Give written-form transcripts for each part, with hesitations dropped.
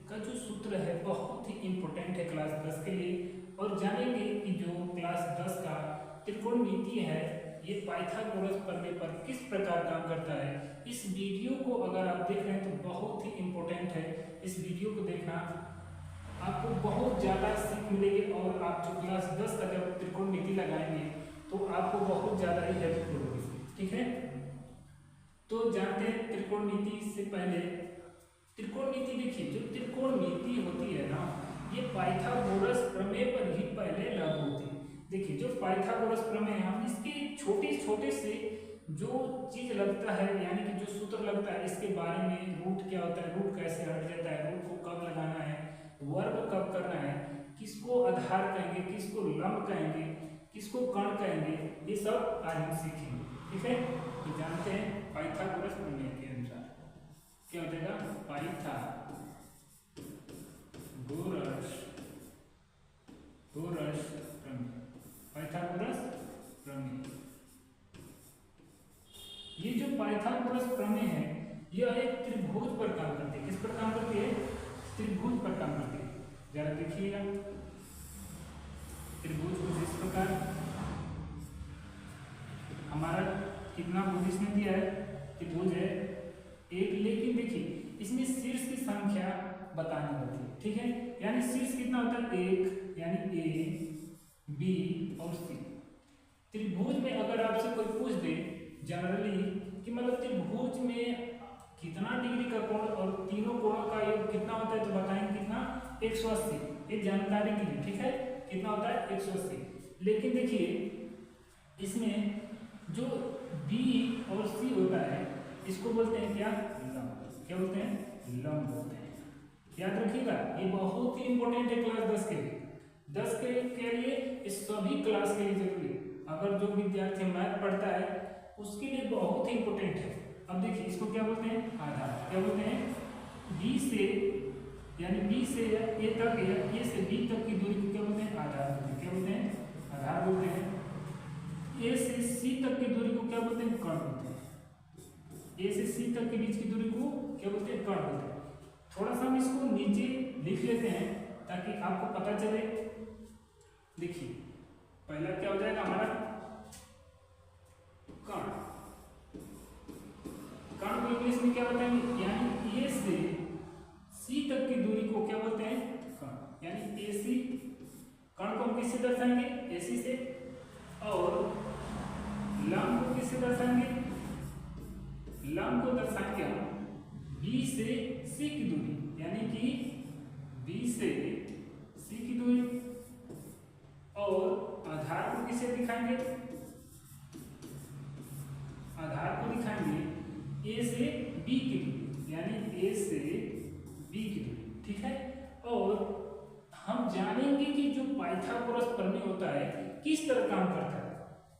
का जो सूत्र है बहुत ही इम्पोर्टेंट है क्लास 10 के लिए। और जानेंगे कि जो क्लास 10 का त्रिकोणमिति है ये पाइथागोरस प्रमेय पर किस प्रकार काम करता है। इस वीडियो को अगर आप देख रहे हैं तो बहुत ही इम्पोर्टेंट है, इस वीडियो को देखना, आपको बहुत ज़्यादा सीख मिलेगी और आप जो क्लास 10 का जब त्रिकोणमिति लगाएंगे तो आपको बहुत ज़्यादा ही हेल्पफुल होगी। ठीक है, तो जानते हैं त्रिकोणमिति से पहले त्रिकोणमिति देखिए, जो त्रिकोणमिति होती है ना ये पाइथागोरस प्रमेय पर ही पहले लागू होती है। देखिए जो पाइथागोरस प्रमेय हम इसके छोटे से जो चीज लगता है यानी कि जो सूत्र लगता है इसके बारे में, रूट क्या होता है, रूट कैसे हट जाता है, रूट को कब लगाना है, वर्ग कब करना है, किसको आधार कहेंगे, किसको लंब कहेंगे, किसको कण कहेंगे, ये सब आज हम सीखेंगे। ठीक है, तो जानते हैं पाइथागोरस प्रमेय के अनुसार क्या हो जाएगा, पाइथागोरस प्रमेय। ये जो पाइथागोरस प्रमेय है यह एक त्रिभुज पर काम करती है। किस पर काम करती है, त्रिभुज पर काम करती है। जरा देखिएगा त्रिभुज कुछ इस प्रकार, हमारा कितना भुज इसने दिया है, त्रिभुज है एक, लेकिन देखिए इसमें शीर्ष की संख्या बतानी होती है। ठीक है, यानी शीर्ष कितना होता है, एक, यानी ए बी और सी। त्रिभुज में अगर आपसे कोई पूछ दे जनरली कि मतलब त्रिभुज में कितना डिग्री का कोण और तीनों कोणों का योग कितना होता है तो बताएंगे कितना, 180। ये जानकारी के लिए, ठीक है, कितना होता है 180। लेकिन देखिए इसमें जो बी और सी होता है इसको बोलते हैं क्या, लंब। क्या बोलते हैं, लंब बोलते हैं। याद रखिएगा ये बहुत ही इंपॉर्टेंट है क्लास 10 के लिए, 10 के लिए, इस सभी क्लास के लिए जरूरी है। अगर जो विद्यार्थी मैथ पढ़ता है उसके लिए बहुत ही इंपॉर्टेंट है। अब देखिए इसको क्या बोलते हैं, आधार। क्या बोलते हैं, बी से यानी बी से ए तक या ए से बी तक की दूरी को क्या बोलते हैं, आधार बोलते हैं। क्या बोलते हैं, आधार बोलते हैं। ए से सी तक की दूरी को क्या बोलते हैं, कण बोलते हैं। ए से सी तक के बीच की दूरी को क्या बोलते हैं, कण बोलते हैं। थोड़ा सा हम इसको नीचे लिख लेते हैं ताकि आपको पता चले। देखिए पहला क्या हो जाएगा हमारा कण। कण को इंग्लिश में क्या बताएंगे, यानी ए से सी तक की दूरी को क्या बोलते हैं, कण। यानी ए सी, कण को हम किससे दर्शाएंगे, ए सी से, और लंब को किससे दर्शाएंगे, लंब को दर्शाएंगे हम बी से सी की दूरी, यानी कि बी से सी की दूरी। और आधार को किसे दिखाएंगे, आधार को दिखाएंगे ए से बी की दूरी, यानी ए से बी की दूरी। ठीक है, और हम जानेंगे कि जो पाइथागोरस प्रमेय होता है किस तरह काम करता है।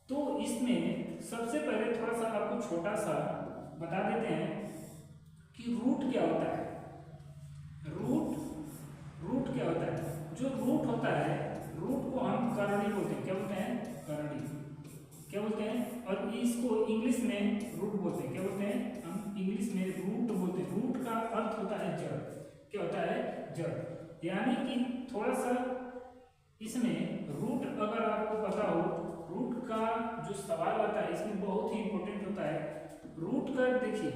तो इसमें सबसे पहले थोड़ा सा आपको छोटा सा बता देते हैं कि रूट क्या होता है। रूट क्या होता है, जो रूट होता है रूट को हम करणी बोलते हैं। क्या बोलते हैं, करणी। क्या बोलते हैं, और इसको इंग्लिश में रूट बोलते हैं। क्या बोलते हैं, हम इंग्लिश में रूट बोलते हैं। रूट का अर्थ होता है जड़। क्या होता है, जड़। यानी कि थोड़ा सा इसमें रूट अगर आपको पता हो, रूट का जो सवाल आता है इसमें बहुत ही इंपॉर्टेंट होता है। रूट का देखिए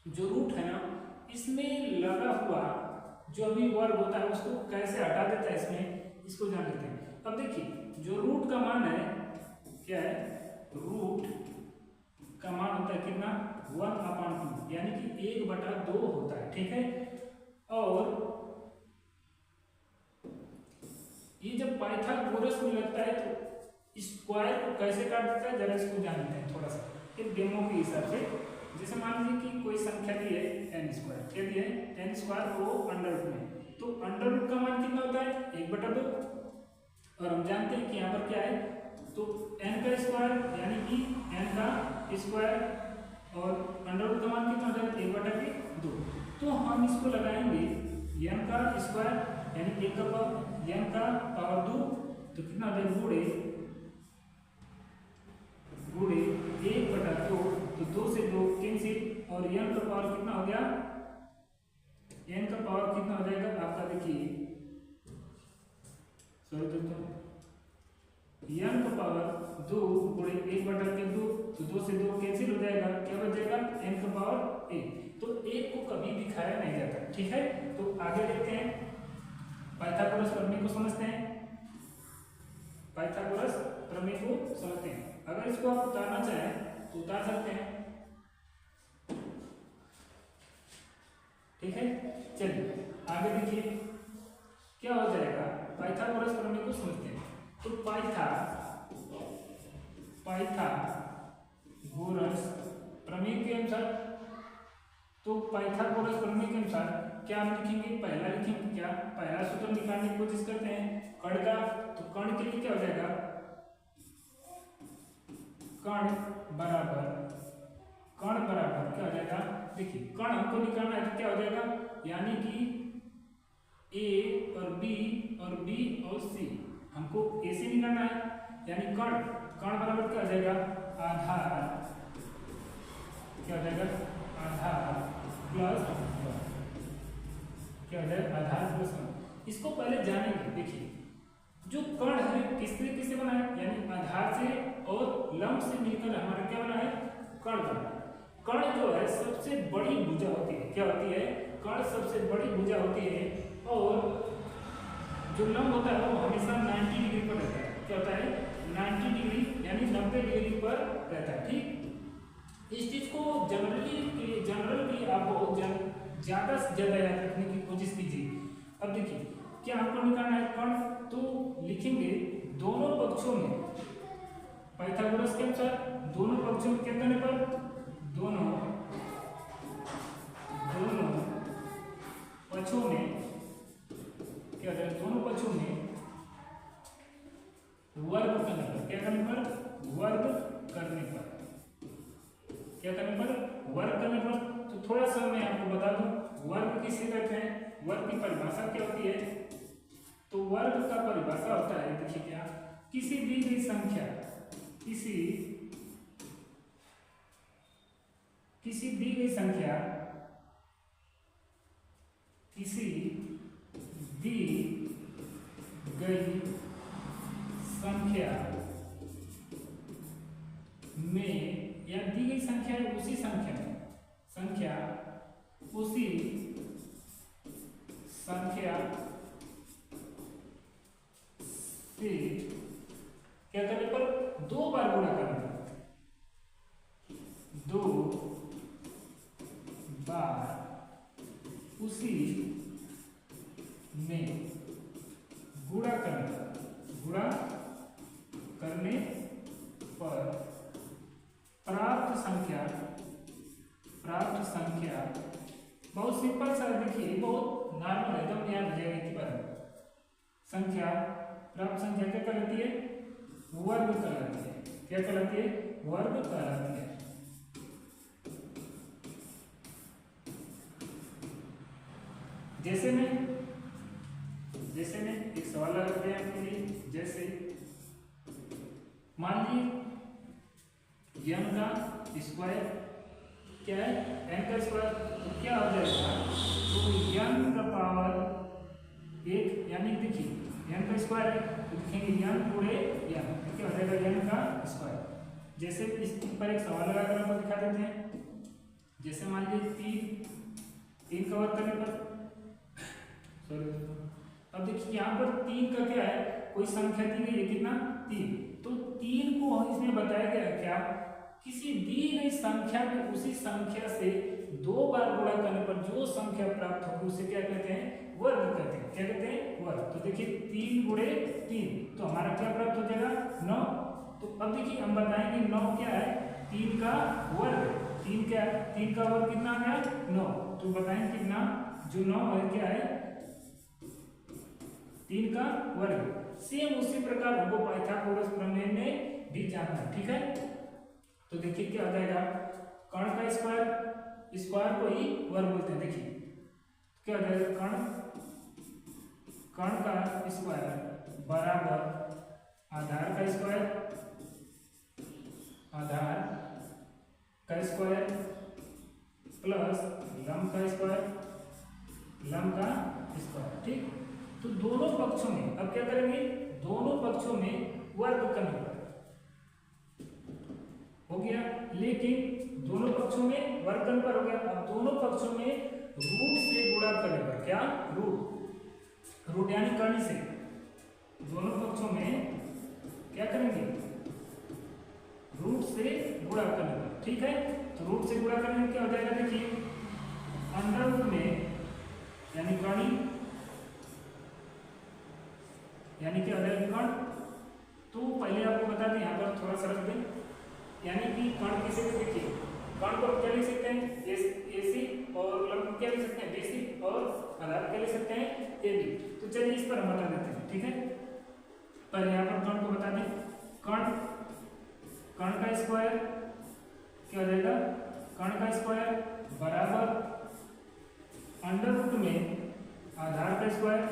जो रूट है ना इसमें लगा हुआ जो अभी वर्ग होता है उसको कैसे हटा देता है इसमें, इसको जान लेते हैं। अब देखिए जो रूट का मान है क्या है, रूट का मान होता है कितना, 1/2, यानी कि 1/2 होता है। ठीक है, और ये जब पाइथागोरस में लगता है तो स्क्वायर को कैसे काट देता है जरा इसको जान लेते हैं थोड़ा सा एक डेमो के हिसाब से। जैसे मान लीजिए कि कोई संख्या दी है n², क्या दी है, n² को अंडर रूट में, तो अंडर रूट का मान कितना होता है, 1/2। और हम जानते हैं कि यहाँ पर क्या है, तो n का स्क्वायर यानी कि n का स्क्वायर और अंडर रूट का मान कितना होता है, 1/2। तो हम इसको लगाएंगे n का स्क्वायर यानी 1 का पावर, n का पावर 2, तो कितना हो जाएगा, गुणे 1/2, तो 2 से 2 कैंसिल, और n का पावर कितना हो गया, n का पावर कितना हो जाएगा सॉरी दोस्तों, n का पावर 2 गुणे 1/2, तो 2 से 2 कैंसिल हो जाएगा, क्या बच जाएगा n का पावर 1। तो 1 को कभी दिखाया नहीं जाता, ठीक है। तो आगे देखते हैं, पाइथागोरस प्रमेय को समझते हैं। पाइथागोरस प्रमेय को समझते हैं। अगर इसको आप उतारना चाहें तो उतार सकते हैं, ठीक है। चलिए आगे देखिए क्या हो जाएगा, पाइथागोरस प्रमेय को समझते हैं। तो पाइथागोरस प्रमेय के अनुसार, तो पाइथागोरस प्रमेय के अनुसार क्या हम लिखेंगे, पहला लिखेंगे क्या, पहला सूत्र निकालने की कोशिश करते हैं कण का। तो कण के लिए क्या हो जाएगा, कण बराबर क्या हो जाएगा, देखिए कण हमको निकालना है तो क्या हो जाएगा, यानी कि ए और बी और सी हमको ए से निकालना है, यानी कण बराबर क्या हो जाएगा, आधार, क्या हो जाएगा, आधार प्लस क्या हो जाएगा, आधार प्लस 1। इसको पहले जानेंगे। देखिए जो कण है किससे बना है, यानी आधार से और लंब से मिलकर हमारा क्या बना है, कण बना है। कण जो है सबसे बड़ी भुजा होती है, क्या होती है, कण सबसे बड़ी भुजा होती है, और जो लंब होता है वो हमेशा 90 डिग्री पर रहता है, क्या होता है 90 डिग्री, यानी 90 डिग्री पर रहता है, ठीक। इस चीज को जनरली आप बहुत ज्यादा से ज्यादा याद रखने की कोशिश कीजिए। अब देखिए क्या हमको निकालना है कण, तो लिखेंगे दोनों पक्षों में, पाइथागोरस के अनुसार दोनों पक्षों में क्या करने पर, दोनों पक्षों में क्या है, दोनों पक्षों में वर्ग करने पर, क्या करने पर, वर्ग करने पर, क्या करने पर, वर्ग करने पर। तो थोड़ा सा मैं आपको बता दूं वर्ग किसे कहते हैं, वर्ग की परिभाषा क्या होती है। तो वर्ग का परिभाषा होता है, देखिए क्या, किसी दी गई संख्या, किसी दी गई संख्या, किसी दी गई संख्या में, या दी गई संख्या उसी संख्या में, उसी संख्या से क्या करने पर, 2 बार गुणा करने पर, 2 बार उसी में गुणा करने पर प्राप्त संख्या बहुत सिंपल सा, देखिए बहुत नॉर्मल है, एकदम याद हो जाएगा इसके बारे में। संख्या, प्राप्त संख्या क्या कहलाती है, वर्ग कहलाती है, क्या कहलाती है, वर्ग कहलाती है। जैसे में एक सवाल लगाते हैं आपके लिए, जैसे मान लीजिए n का स्क्वायर क्या है, n का स्क्वायर, तो क्या हो जाएगा, तो n का पावर 1, यानी देखिए n का स्क्वायर है तो लिखेंगे n गुणे n, क्या हो जाएगा n का स्क्वायर। जैसे इस पर एक सवाल लगाकर आपको दिखा देते हैं, जैसे मान लीजिए 3 का वर्ग करने पर, सॉरी अब देखिए यहाँ पर 3 का क्या है, कोई संख्या दी गई है, कितना 3, तो 3 को इसमें बताया गया क्या, किसी दी गई संख्या में उसी संख्या से 2 बार गुणा करने पर जो संख्या प्राप्त होगी उसे क्या कहते हैं, वर्ग कहते हैं, क्या कहते हैं, वर्ग। तो देखिए 3 गुणे 3, तो हमारा क्या प्राप्त हो जाएगा, 9। तो अब देखिए हम बताएंगे 9 क्या है, 3 का वर्ग, 3 क्या है, 3 का वर्ग कितना है, 9, तो बताएंगे कितना, जो 9 है क्या है, 3 का वर्ग। सेम उसी प्रकार हमको पाइथागोरस प्रमेय में भी जानना है, ठीक है। तो देखिए क्या हो जाएगा, कण का स्क्वायर को ही वर्ग बोलते हैं। देखिए क्या हो जाएगा, कण का स्क्वायर बराबर आधार का स्क्वायर प्लस लंब का स्क्वायर, ठीक। तो दोनों पक्षों में अब क्या करेंगे, पक्षों में वर्गकन होगा, हो गया। लेकिन दोनों पक्षों में वर्गकन पर हो गया। अब दोनों पक्षों में रूट से गुणा करने पर, क्या रूट यानी कर्ण से, दोनों पक्षों में क्या करेंगे, रूट से गुणा करने पर, ठीक है। तो रूट से गुणा करने में क्या हो जाएगा, देखिए अंडर रूट में यानी कर्ण, यानी क्या हो जाएगा कर्ण। तो पहले आपको बता दें, यहाँ पर थोड़ा सा रख दें, यानी कि कर्ण किसे देखिए, कर्ण को क्या लिख सकते हैं, AC और लंब क्या लिख सकते हैं, BC और आधार क्या लिख सकते हैं, AB। तो चलिए इस पर हम बता देते हैं, ठीक है। पर यहाँ पर कर्ण को बता दें, कर्ण का स्क्वायर क्या हो जाएगा, कर्ण का स्क्वायर बराबर अंडर रूट में आधार का स्क्वायर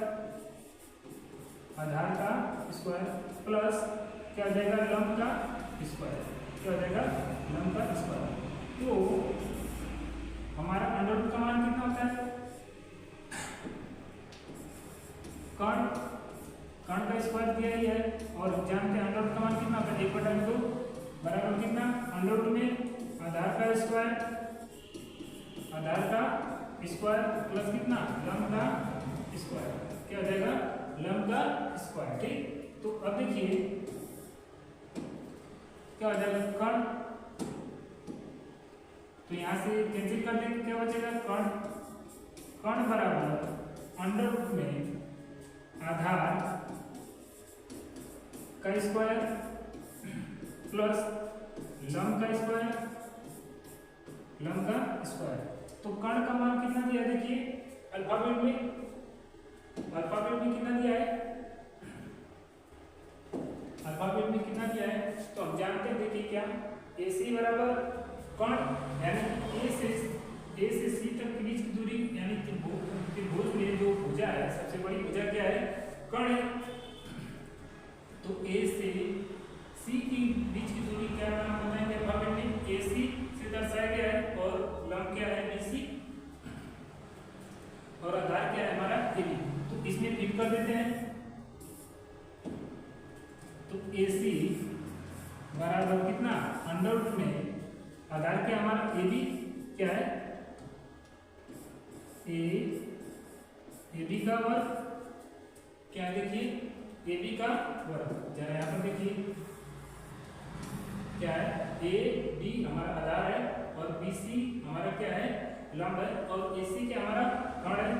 प्लस क्या हो जाएगा, लंब का स्क्वायर, क्या हो जाएगा, लंब का स्क्वायर। तो हमारा अंडर रूट का मान कितना होता है, कर्ण का स्क्वायर दिया ही है और जानते हैं अंडर रूट का मान कितना होता है, 1/2 बराबर कितना, अंडर रूट में आधार का स्क्वायर प्लस कितना, लंब का स्क्वायर, क्या हो जाएगा, लंब का स्क्वायर, ठीक। तो अब देखिए क्या हो जाएगा, तो यहां से कैंसिल कर देंगे, क्या बचेगा, कर्ण बराबर अंडर रूट में आधार का स्क्वायर प्लस लंब का स्क्वायर। तो कर्ण का मान कितना दिया, देखिए अल्फाबेट में कितना दिया है, अल्फाबेट में कितना दिया है, तो हम जानते हैं, देखिए क्या, AC बराबर कर्ण यानी A से C तक के बीच की दूरी, यानी त्रिभुज में जो भुजा है, सबसे बड़ी भुजा क्या है, कर्ण है। तो A से C की बीच की दूरी क्या नाम बताएंगे अल्फाबेट में, AC से दर्शाया गया है और लंब क्या है, BC और आधार क्या है हमारा, AB। तो इसमें फिट कर देते हैं, तो AC बराबर कितना, अंडर रूट में आधार क्या हमारा, AB क्या है, AB का वर्ग, क्या देखिए AB का वर्ग, जरा यहाँ पर देखिए क्या है, AB हमारा आधार है और BC हमारा क्या है, लंब है और AC क्या हमारा कर्ण है,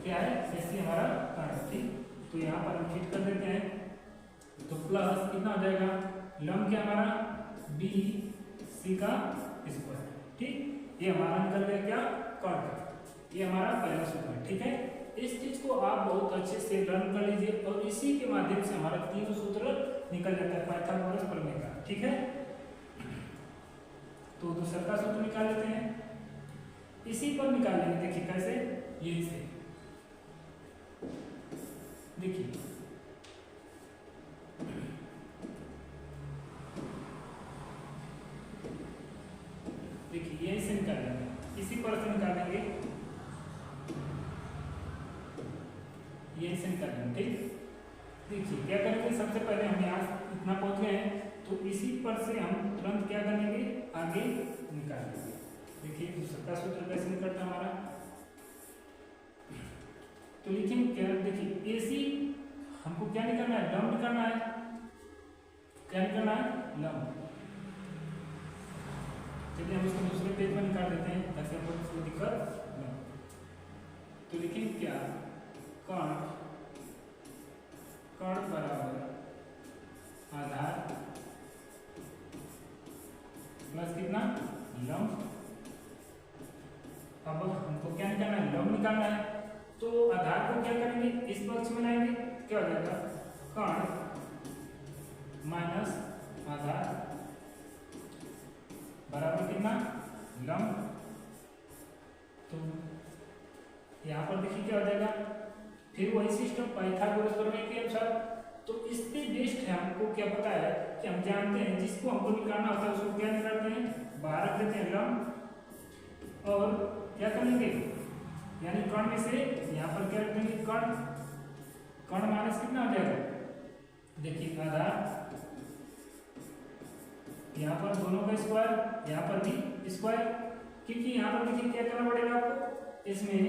क्या है, AC हमारा कर्ण है, ठीक। तो यहाँ पर हम फिट कर देते हैं, तो प्लस कितना हो जाएगा, लंब क्या हमारा, BC का स्क्वायर, ठीक। ये हमारा निकल गया क्या, कर्ण का। ये हमारा पहला सूत्र है, ठीक है। इस चीज को आप बहुत अच्छे से लर्न कर लीजिए और इसी के माध्यम से हमारा 3 सूत्र निकल जाता है पाइथागोरस प्रमेय का, ठीक है। तो दूसरा का सूत्र निकाल लेते हैं, इसी पर निकाल लेंगे, देखिए कैसे, यही से देखिए, यही से निकालेंगे, इसी पर से निकालेंगे, यही से निकालेंगे, ठीक। देखिए क्या करेंगे, सबसे पहले हम यहाँ इतना पहुंच गए हैं, तो इसी पर से हम तुरंत क्या करेंगे, आगे निकालेंगे। देखिए दूसरा का सूत्र कैसे निकलता है हमारा, तो लिखेंगे क्या, देखिए AC हमको क्या निकालना है, लंब निकालना है, क्या निकालना है, लंब। चलिए हम इसको दूसरे पेज में निकाल देते हैं ताकि हमको कोई दिक्कत न हो। तो लिखेंगे क्या, कर्ण बराबर आधार प्लस कितना, लंब। अब हमको क्या निकालना है, लंब निकालना है, तो आधार को क्या करेंगे, इस पक्ष में लाएंगे, क्या हो जाएगा, कर्ण माइनस आधार बराबर कितना, लंब। तो यहाँ पर देखिए क्या हो जाएगा, फिर वही सिस्टम पाइथागोरस प्रमेय के अनुसार। तो इससे बेस्ट है, हमको क्या पता है कि हम जानते हैं जिसको हमको निकालना होता है उसको क्या निकालते हैं, बाहर रख देते हैं लंब, और क्या करेंगे, यानी कर्ण में से यहाँ पर क्या रख देंगे, कर्ण माइनस कितना हो जाएगा, देखिए आधार, यहाँ पर दोनों का स्क्वायर, यहाँ पर भी स्क्वायर, क्योंकि यहाँ पर देखिए क्या करना पड़ेगा आपको, इसमें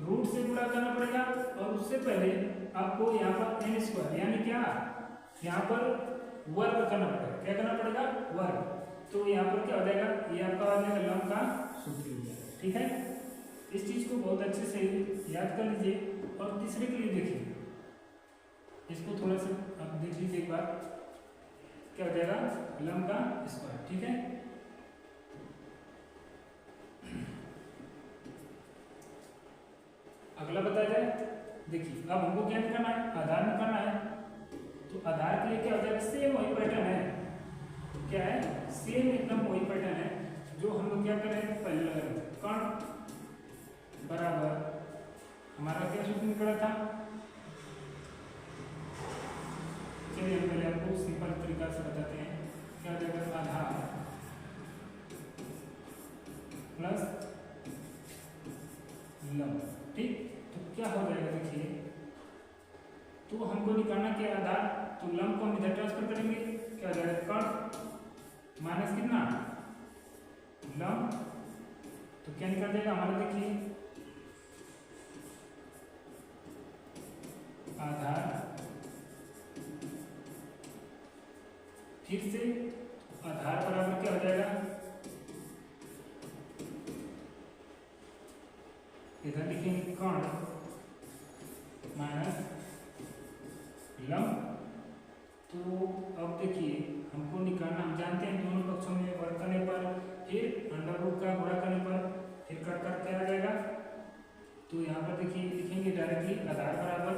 रूट से गुणा करना पड़ेगा और उससे पहले आपको यहाँ पर n स्क्वायर यानी क्या, यहाँ पर वर्ग करना पड़ेगा। क्या करना पड़ेगा, वर्ग। तो यहाँ पर क्या हो जाएगा, ये आपका आ जाएगा लंब का सूत्र हो जाएगा। ठीक है, इस चीज को बहुत अच्छे से याद कर लीजिए। और तीसरे के लिए देखिए, इसको थोड़ा सा आप देख लीजिए एक बार, क्या हो जाएगा, लंब का स्क्वायर। ठीक है, अगला बताया जाए। देखिए अब हमको क्या निकालना है, आधार निकालना है। तो आधार के लिए क्या हो जाएगा, सेम वही पैटर्न है। क्या है, सेम एकदम वही पैटर्न है जो हम लोग क्या करें पहले लगा, कण बराबर हमारा क्या सूत्र निकला था। चलिए हम पहले आपको सिंपल तरीका से बताते हैं। क्या हो जाएगा, आधार प्लस लंब। ठीक, तो क्या हो जाएगा देखिए, तो हमको निकालना क्या आधार, तो लंब को हम इधर ट्रांसफर करेंगे। क्या हो जाएगा, कण माइनस कितना, लंब। तो क्या निकल जाएगा हमारा, देखिए आधार, फिर से आधार बराबर क्या हो जाएगा, इधर लिखेंगे कण माइनस लंब। तो अब देखिए हमको निकालना, हम जानते हैं दोनों पक्षों में वर्ग करने पर, फिर अंडर रूट का गुणा करने पर, फिर कट कर क्या आ जाएगा। तो यहाँ पर देखिए लिखेंगे डायरेक्टली आधार बराबर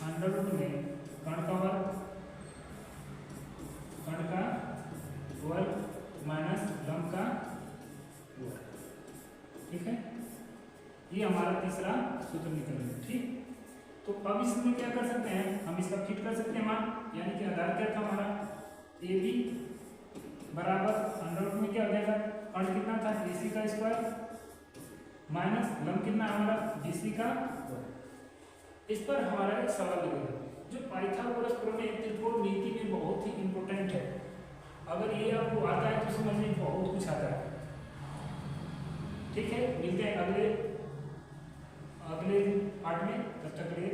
अंडर रूट में कण का वर्ग माइनस लंब का वर्ग। ठीक है, ये हमारा तीसरा सूत्र निकल गया। ठीक, तो अब इसमें क्या कर सकते हैं, हम इसका फिट कर सकते हैं मान, यानी कि आधार क्या था हमारा, ए बी बराबर अंडर रूट में क्या हो जाएगा, कण कितना था, AC का स्क्वायर माइनस लंब कितना हमारा, BC का वर्ग। इस पर हमारा एक सवाल लगेगा जो पाइथागोरस प्रमेय त्रिकोण नीति में बहुत ही इंपॉर्टेंट है। अगर ये आपको आता है तो समझने बहुत कुछ आता है। ठीक है, मिलते हैं अगले पार्ट में, तब तक के लिए